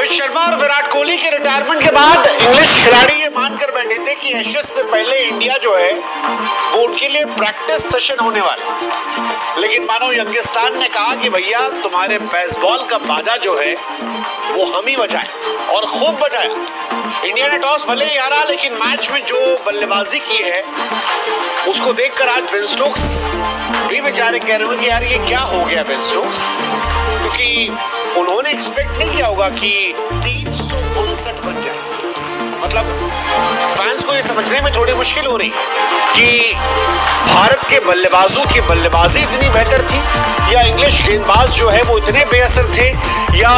रोहित शर्मा और विराट कोहली के रिटायरमेंट के बाद इंग्लिश खिलाड़ी ये मानकर बैठे थे कि एशेज से पहले इंडिया जो है वो उनके लिए प्रैक्टिस सेशन होने वाला। लेकिन मानो यंगिस्तान ने कहा कि भैया तुम्हारे बेसबॉल का बाजा जो है वो हम ही बजाएं, और खूब बजाया। इंडिया ने टॉस भले ही हारा, लेकिन मैच में जो बल्लेबाजी की है उसको देखकर आज बेन स्टोक्स भी बेचारे कह रहे हैं कि यार ये क्या हो गया बेन स्टोक्स, क्योंकि उन्होंने एक्सपेक्ट नहीं किया होगा कि 359 बन जाए। मतलब फैंस को ये समझने में थोड़ी मुश्किल हो रही कि भारत के बल्लेबाजों की बल्लेबाजी इतनी बेहतर थी, या इंग्लिश गेंदबाज जो है वो इतने बेअसर थे, या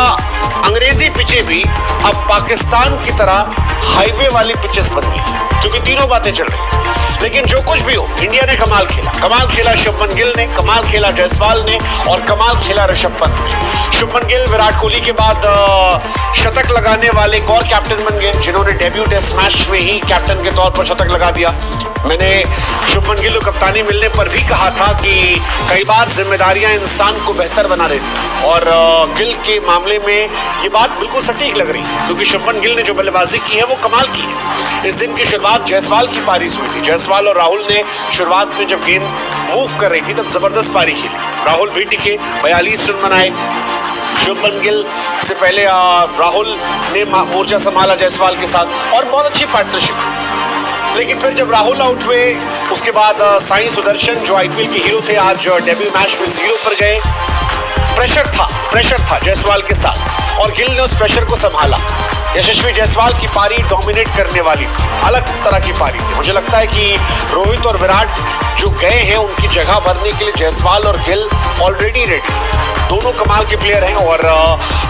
अंग्रेजी पिचें भी अब पाकिस्तान की तरह हाईवे वाली पिचेस बन गई, क्योंकि तीनों बातें चल रही। लेकिन जो कुछ भी हो, इंडिया ने कमाल खेला शुभमन गिल ने, कमाल खेला जायसवाल ने, और कमाल खेला ऋषभ पंत ने। शुभमन गिल विराट कोहली के बाद शतक लगाने वाले एक और कैप्टन बन गए, जिन्होंने डेब्यू टेस्ट मैच में ही कैप्टन के तौर पर शतक लगा दिया। मैंने शुभमन गिल को कप्तानी मिलने पर भी कहा था कि कई बार जिम्मेदारियां इंसान को बेहतर बना देती, और गिल के मामले में ये बात बिल्कुल सटीक लग रही है, क्योंकि शुभमन गिल ने जो बल्लेबाजी की है वो कमाल की है। इस दिन की शुरुआत जायसवाल की पारी से हुई थी। जायसवाल और राहुल ने शुरुआत में जब गेंद मूव कर रही थी तब जबरदस्त पारी खेली। राहुल भी टिके, 42 रन बनाए। शुभमन गिल से पहले राहुल ने मोर्चा संभाला जायसवाल के साथ, और बहुत अच्छी पार्टनरशिप। लेकिन फिर जब राहुल आउट हुए उसके बाद साई सुदर्शन जो आईपीएल के हीरो थे आज डेब्यू मैच में 0 पर गए। प्रेशर था जायसवाल के साथ, और गिल ने उस प्रेशर को संभाला। यशस्वी जायसवाल की पारी डोमिनेट करने वाली थी, अलग तरह की पारी थी। मुझे लगता है कि रोहित और विराट जो गए हैं उनकी जगह भरने के लिए जायसवाल और गिल ऑलरेडी रेडी। दोनों कमाल के प्लेयर हैं, और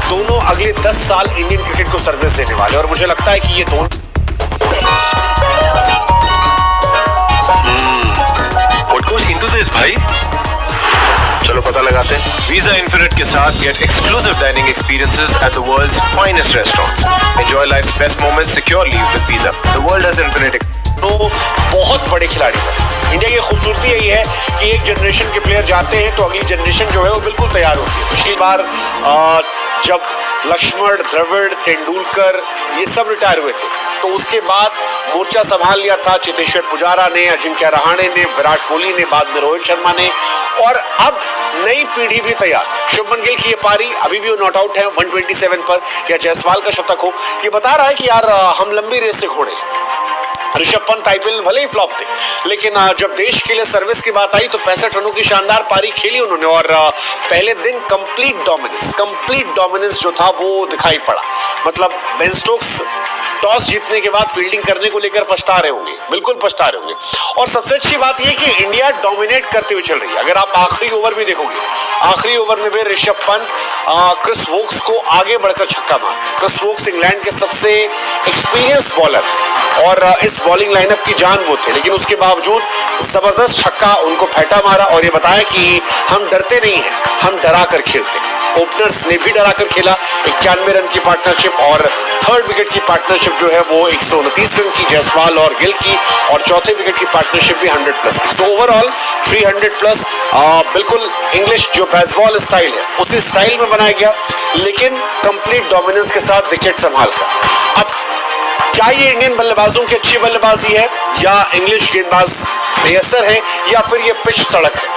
दोनों अगले 10 साल इंडियन क्रिकेट को सर्विस देने वाले, और मुझे लगता है कि ये दोनों What goes into this, भाई? चलो पता लगाते हैं। वीजा इन्फिनिट के साथ get exclusive dining experiences at the world's finest restaurants. Enjoy life's best moments securely with Visa. The world has infinite. तो बहुत बड़े खिलाड़ी हैं। इंडिया की खूबसूरती यही है कि एक जनरेशन के प्लेयर जाते हैं तो अगली जनरेशन जो है वो बिल्कुल तैयार होती है। पिछली बार जब लक्ष्मण, द्रविड़, तेंदुलकर ये सब रिटायर हुए थे, तो उसके बाद मोर्चा संभाल लिया था चेतेश्वर पुजारा ने, अजिंक्य रहाणे ने, विराट कोहली ने, बाद में रोहित शर्मा ने, और अब नई पीढ़ी भी तैयार। शुभमन गिल की ये पारी अभी भी वो नॉट आउट है 127 पर, या जायसवाल का शतक हो, ये बता रहा है कि यार हम लंबी रेस से घोड़े। ऋषभ पंत आईपीएल भले ही फ्लॉप थे, लेकिन जब देश के लिए सर्विस की बात आई तो 65 रनों की शानदार पारी खेली उन्होंने, और पहले दिन कंप्लीट डोमिनेंस जो था वो दिखाई पड़ा। मतलब बेन स्टोक्स टॉस जीतने के बाद फील्डिंग करने को लेकर पछता रहे होंगे, बिल्कुल पछता रहे होंगे। और सबसे अच्छी बात यह कि इंडिया डोमिनेट करते हुए चल रही है। अगर आप आखिरी ओवर भी देखोगे, आखिरी ओवर में भी ऋषभ पंत क्रिस वोक्स को आगे बढ़कर छक्का मारा। क्रिस वोक्स इंग्लैंड के सबसे एक्सपीरियंस बॉलर, और इस बॉलिंग लाइनअप की जान वो थे, लेकिन उसके बावजूद जबरदस्त छक्का उनको फेंटा मारा, और ये बताया कि हम डरते नहीं हैं, हम डरा कर खेलते हैं। ओपनर्स ने भी डरा कर खेला। 91 रन की पार्टनरशिप, और थर्ड विकेट की पार्टनरशिप जो है वो 129 रन की जायसवाल और गिल की, और चौथे विकेट की पार्टनरशिप भी 100+ की। तो ओवरऑल 300+। बिल्कुल इंग्लिश जो बेसबॉल स्टाइल है उसी स्टाइल में बनाया गया, लेकिन कंप्लीट डोमिनेंस के साथ विकेट संभाल कर। अब क्या ये इंडियन बल्लेबाजों की अच्छी बल्लेबाजी है, या इंग्लिश गेंदबाज बेअसर है, या फिर ये पिच सड़क है?